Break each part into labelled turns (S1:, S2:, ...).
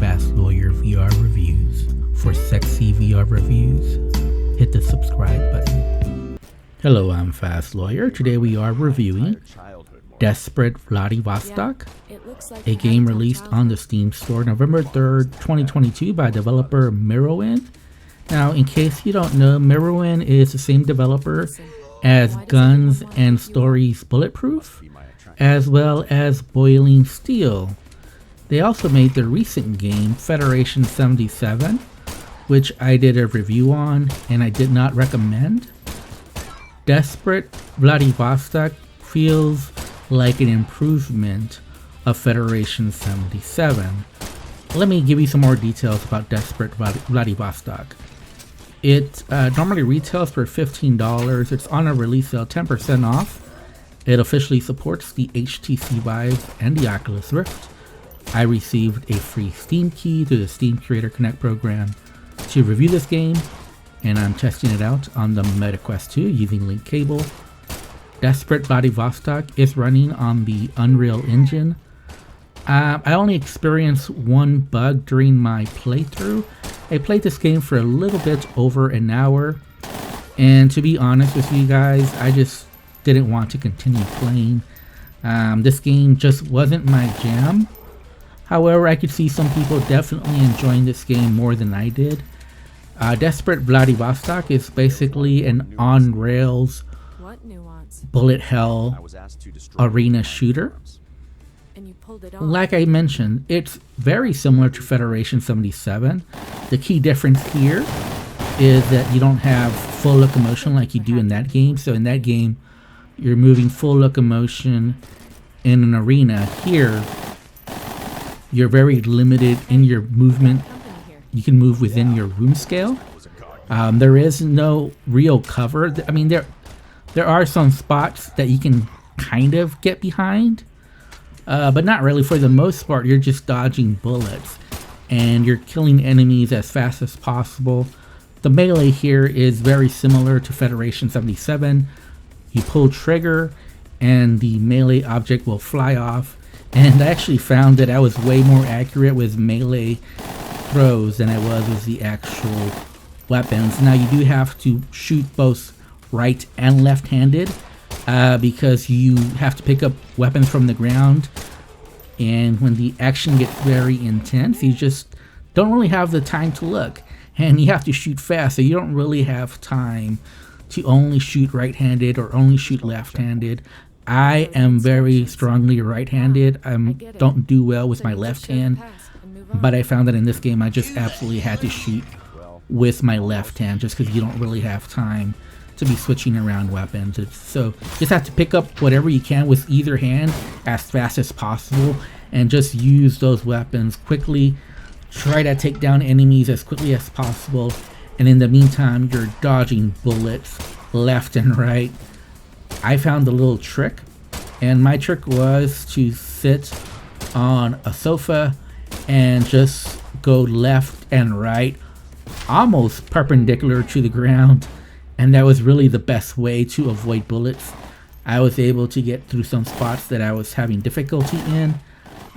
S1: Fast Lawyer VR Reviews. For sexy VR reviews, hit the subscribe button. Hello, I'm Fast Lawyer. Today we are reviewing Desperate Vladivostok, a game released on the Steam store November 3rd, 2022 by developer Mirrorwind. Now, in case you don't know, Mirrorwind is the same developer as Guns and Stories Bulletproof, as well as Boiling Steel. They also made the recent game Federation 77, which I did a review on and I did not recommend. Desperate Vladivostok feels like an improvement of Federation 77. Let me give you some more details about Desperate Vladivostok. It normally retails for $15. It's on a release sale 10% off. It officially supports the HTC Vive and the Oculus Rift. I received a free Steam key through the Steam Creator Connect program to review this game, and I'm testing it out on the MetaQuest 2 using link cable. Desperate Vladivostok is running on the Unreal Engine. I only experienced one bug during my playthrough. I played this game for a little bit over an hour, and to be honest with you guys, I just didn't want to continue playing. This game just wasn't my jam. However, I could see some people definitely enjoying this game more than I did. Desperate Vladivostok is basically an on-rails bullet hell arena shooter. Like I mentioned, it's very similar to Federation 77. The key difference here is that you don't have full locomotion like you do in that game. So in that game, you're moving full locomotion in an arena. Here, you're very limited in your movement. You can move within your room scale. There is no real cover. I mean, there are some spots that you can kind of get behind, but not really. For the most part, you're just dodging bullets and you're killing enemies as fast as possible. The melee here is very similar to Federation 77. You pull trigger and the melee object will fly off. And I actually found that I was way more accurate with melee throws than I was with the actual weapons. Now, you do have to shoot both right and left-handed because you have to pick up weapons from the ground. And when the action gets very intense, you just don't really have the time to look. And you have to shoot fast, so you don't really have time to only shoot right-handed or only shoot left-handed. I am very strongly right-handed. I don't do well with my left hand, but I found that in this game I just absolutely had to shoot with my left hand just because you don't really have time to be switching around weapons. So just have to pick up whatever you can with either hand as fast as possible and just use those weapons quickly. Try to take down enemies as quickly as possible, and in the meantime you're dodging bullets left and right. I found a little trick, and my trick was to sit on a sofa and just go left and right, almost perpendicular to the ground, and that was really the best way to avoid bullets. I was able to get through some spots that I was having difficulty in.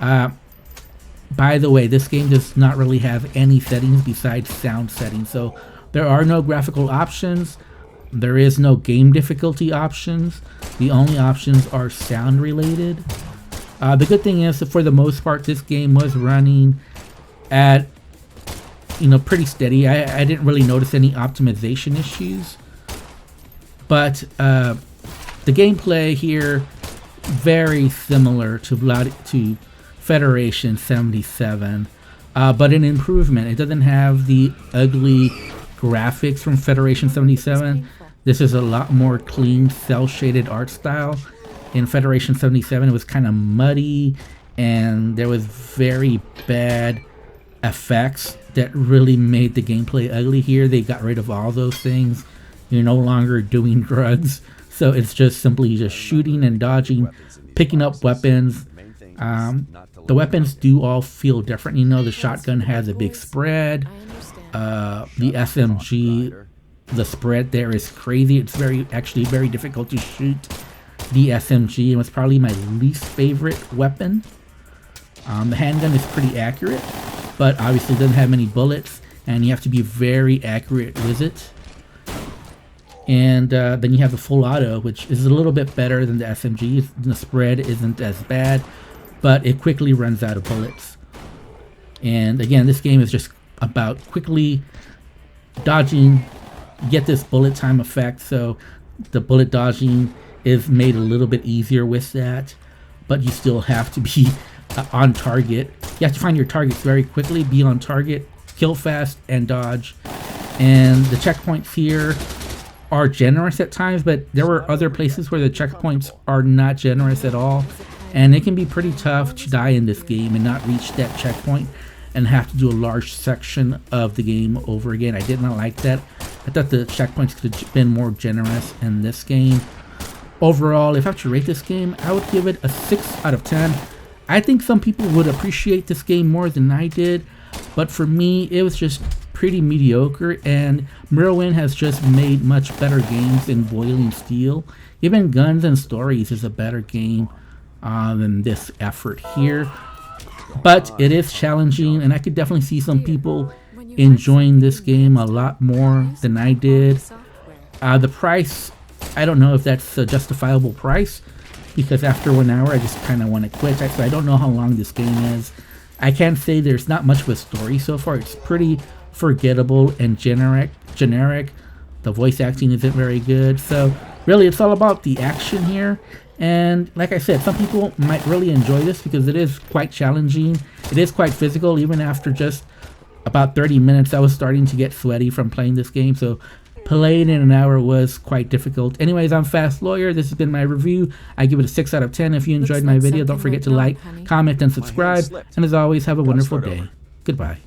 S1: By the way, this game does not really have any settings besides sound settings, so there are no graphical options. There is no game difficulty options. The only options are sound related. The good thing is that for the most part, this game was running at, pretty steady. I didn't really notice any optimization issues. But the gameplay here, very similar to Federation 77, but an improvement. It doesn't have the ugly graphics from Federation 77. This is a lot more clean, cel-shaded art style. In Federation 77, it was kind of muddy, and there was very bad effects that really made the gameplay ugly. Here, they got rid of all those things. You're no longer doing drugs, so it's just simply just shooting and dodging, picking up weapons. The weapons do all feel different. The shotgun has a big spread. The SMG, the spread there is crazy. It's actually very difficult to shoot the SMG, and was probably my least favorite weapon. The handgun is pretty accurate. but obviously doesn't have many bullets, and you have to be very accurate with it. And then you have the full auto, which is a little bit better than the SMG. The spread isn't as bad, but it quickly runs out of bullets. And again, this game is just about quickly dodging, get this bullet time effect, so the bullet dodging is made a little bit easier with that, but you still have to be on target. You have to find your targets very quickly, be on target, kill fast, and dodge. And the checkpoints here are generous at times, but there were other places where the checkpoints are not generous at all, and it can be pretty tough to die in this game and not reach that checkpoint and have to do a large section of the game over again. I did not like that. I thought the checkpoints could have been more generous in this game. Overall, if I have to rate this game, I would give it a 6 out of 10. I think some people would appreciate this game more than I did, but for me, it was just pretty mediocre, and Merwin has just made much better games in Boiling Steel. Even Guns and Stories is a better game than this effort here. But it is challenging, and I could definitely see some people enjoying this game a lot more than I did. The price, I don't know if that's a justifiable price, because after 1 hour I just kind of want to quit. So I don't know how long this game is. I can't say there's not much of a story so far. It's pretty forgettable and generic. The voice acting isn't very good, so really it's all about the action here. And like I said, some people might really enjoy this because it is quite challenging. It is quite physical. Even after just about 30 minutes, I was starting to get sweaty from playing this game. So playing in an hour was quite difficult. Anyways, I'm Fast Lawyer. This has been my review. I give it a 6 out of 10. If you enjoyed my video, don't forget to like, comment, and subscribe. And as always, have a wonderful day. Goodbye.